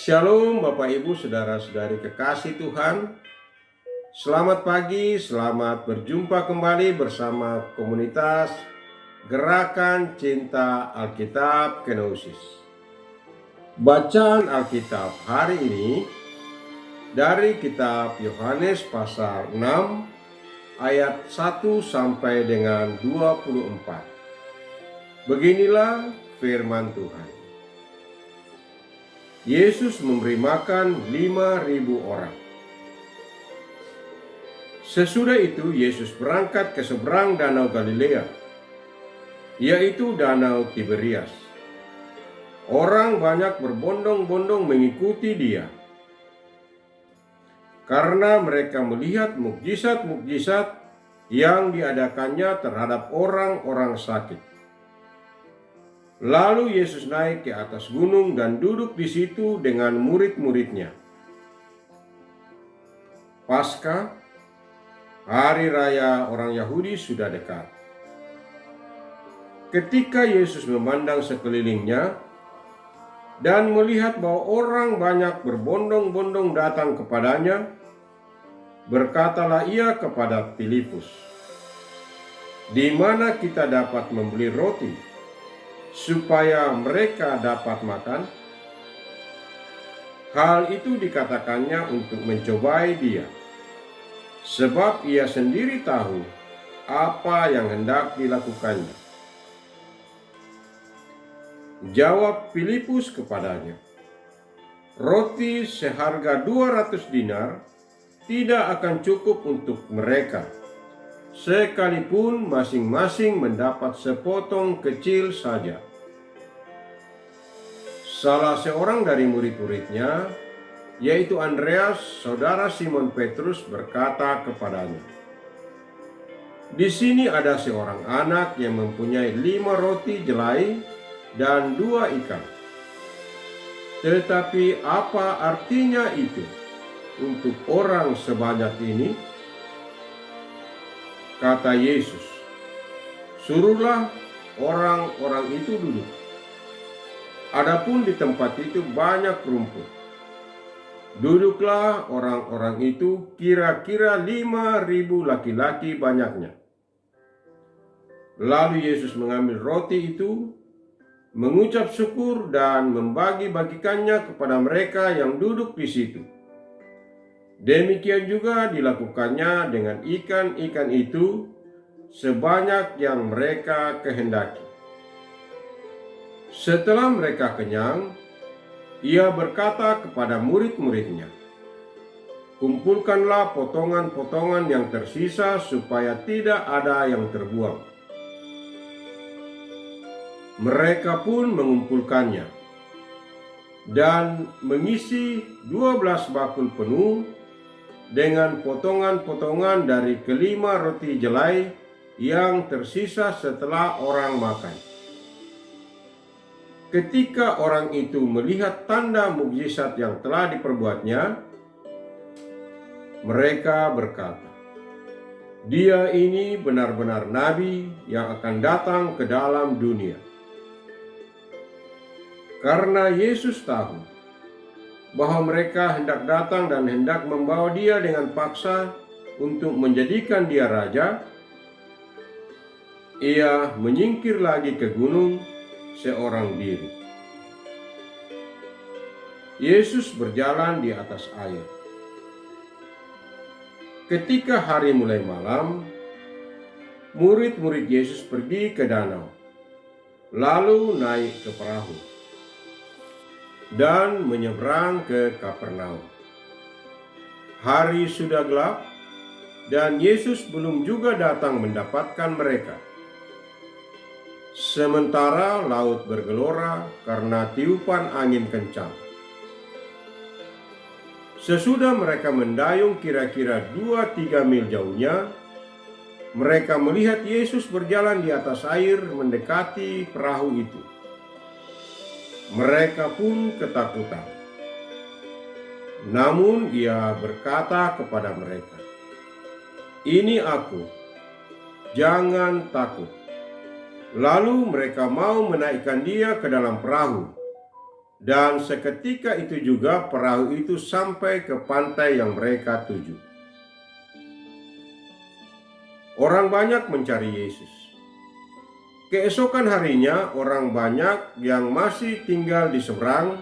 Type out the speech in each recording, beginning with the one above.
Shalom Bapak Ibu Saudara-saudari kekasih Tuhan. Selamat pagi, selamat berjumpa kembali bersama komunitas Gerakan Cinta Alkitab Kenosis. Bacaan Alkitab hari ini dari kitab Yohanes pasal 6 ayat 1 sampai dengan 24. Beginilah firman Tuhan. Yesus memberi makan 5.000 orang. Sesudah itu Yesus berangkat ke seberang danau Galilea, yaitu danau Tiberias. Orang banyak berbondong-bondong mengikuti dia, karena mereka melihat mukjizat-mukjizat yang diadakannya terhadap orang-orang sakit. Lalu Yesus naik ke atas gunung dan duduk di situ dengan murid-muridnya. Paskah, hari raya orang Yahudi, sudah dekat. Ketika Yesus memandang sekelilingnya dan melihat bahwa orang banyak berbondong-bondong datang kepadanya, berkatalah ia kepada Filipus, "Di mana kita dapat membeli roti supaya mereka dapat makan?" Hal itu dikatakannya untuk mencobai dia, sebab ia sendiri tahu apa yang hendak dilakukannya. Jawab Filipus kepadanya, "Roti seharga 200 dinar tidak akan cukup untuk mereka, sekalipun masing-masing mendapat sepotong kecil saja." Salah seorang dari murid-muridnya, yaitu Andreas, saudara Simon Petrus, berkata kepadanya, "Di sini ada seorang anak yang mempunyai 5 roti jelai dan 2 ikan. Tetapi apa artinya itu untuk orang sebanyak ini?" Kata Yesus, "Suruhlah orang-orang itu duduk. Adapun di tempat itu banyak rumput." Duduklah orang-orang itu, kira-kira 5.000 laki-laki banyaknya. Lalu Yesus mengambil roti itu, mengucap syukur dan membagi-bagikannya kepada mereka yang duduk di situ. Demikian juga dilakukannya dengan ikan-ikan itu sebanyak yang mereka kehendaki. Setelah mereka kenyang, ia berkata kepada murid-muridnya, "Kumpulkanlah potongan-potongan yang tersisa supaya tidak ada yang terbuang." Mereka pun mengumpulkannya dan mengisi 12 bakul penuh dengan potongan-potongan dari kelima roti jelai yang tersisa setelah orang makan. Ketika orang itu melihat tanda mukjizat yang telah diperbuatnya, mereka berkata, "Dia ini benar-benar nabi yang akan datang ke dalam dunia." Karena Yesus tahu bahwa mereka hendak datang dan hendak membawa dia dengan paksa untuk menjadikan dia raja, ia menyingkir lagi ke gunung seorang diri. Yesus berjalan di atas air. Ketika hari mulai malam, murid-murid Yesus pergi ke danau, lalu naik ke perahu dan menyeberang ke Kapernaum. Hari sudah gelap dan Yesus belum juga datang mendapatkan mereka. Sementara laut bergelora karena tiupan angin kencang. Sesudah mereka mendayung kira-kira 2-3 mil jauhnya, mereka melihat Yesus berjalan di atas air mendekati perahu itu. Mereka pun ketakutan. Namun ia berkata kepada mereka, "Ini aku, jangan takut." Lalu mereka mau menaikkan dia ke dalam perahu, Dan seketika itu juga perahu itu sampai ke pantai yang mereka tuju. Orang banyak mencari Yesus. Keesokan harinya, orang banyak yang masih tinggal di seberang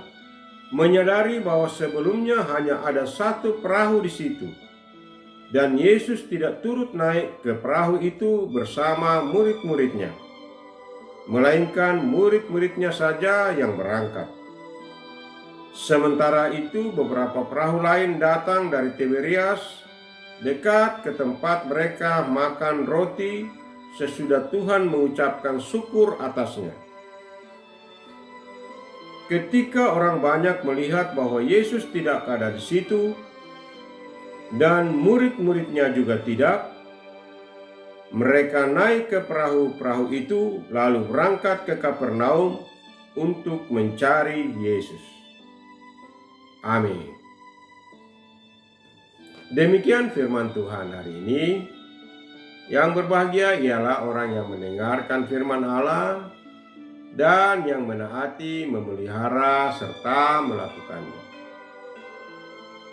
menyadari bahwa sebelumnya hanya ada satu perahu di situ, dan Yesus tidak turut naik ke perahu itu bersama murid-muridnya, melainkan murid-muridnya saja yang berangkat. Sementara itu, beberapa perahu lain datang dari Tiberias, dekat ke tempat mereka makan roti sesudah Tuhan mengucapkan syukur atasnya. Ketika orang banyak melihat bahwa Yesus tidak ada di situ dan murid-muridnya juga tidak, mereka naik ke perahu-perahu itu lalu berangkat ke Kapernaum untuk mencari Yesus. Amin. Demikian firman Tuhan hari ini. Yang berbahagia ialah orang yang mendengarkan firman Allah dan yang menaati, memelihara, serta melakukannya.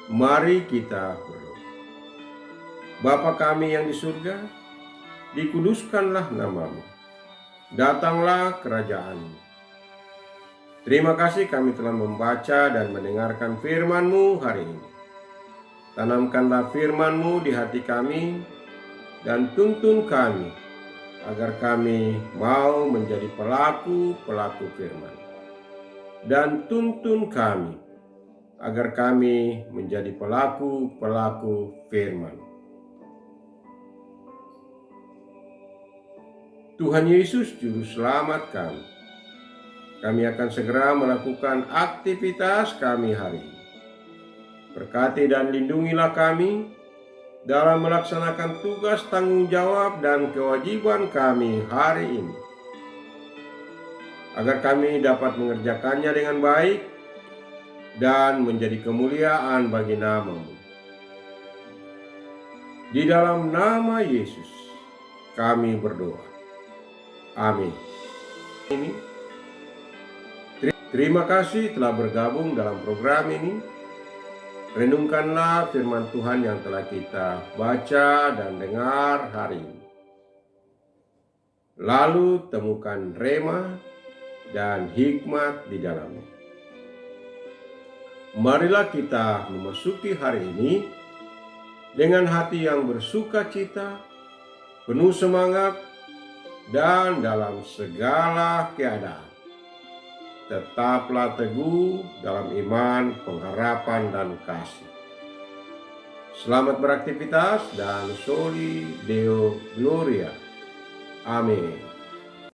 Mari kita berdoa. Bapa kami yang di surga, dikuduskanlah nama-Mu. Datanglah kerajaan-Mu. Terima kasih kami telah membaca dan mendengarkan firman-Mu hari ini. Tanamkanlah firman-Mu di hati kami dan tuntun kami agar kami mau menjadi pelaku-pelaku firman. Dan tuntun kami agar kami menjadi pelaku-pelaku firman. Tuhan Yesus Juru Selamat kami. Kami akan segera melakukan aktivitas kami hari ini. Berkati dan lindungilah kami dalam melaksanakan tugas tanggung jawab dan kewajiban kami hari ini, agar kami dapat mengerjakannya dengan baik dan menjadi kemuliaan bagi nama-Mu. Di dalam nama Yesus kami berdoa. Amin. Terima kasih telah bergabung dalam program ini. Renungkanlah firman Tuhan yang telah kita baca dan dengar hari ini. Lalu temukan rema dan hikmat di dalamnya. Marilah kita memasuki hari ini dengan hati yang bersuka cita, penuh semangat, dan dalam segala keadaan tetaplah teguh dalam iman, pengharapan, dan kasih. Selamat beraktivitas dan soli Deo Gloria. Amin.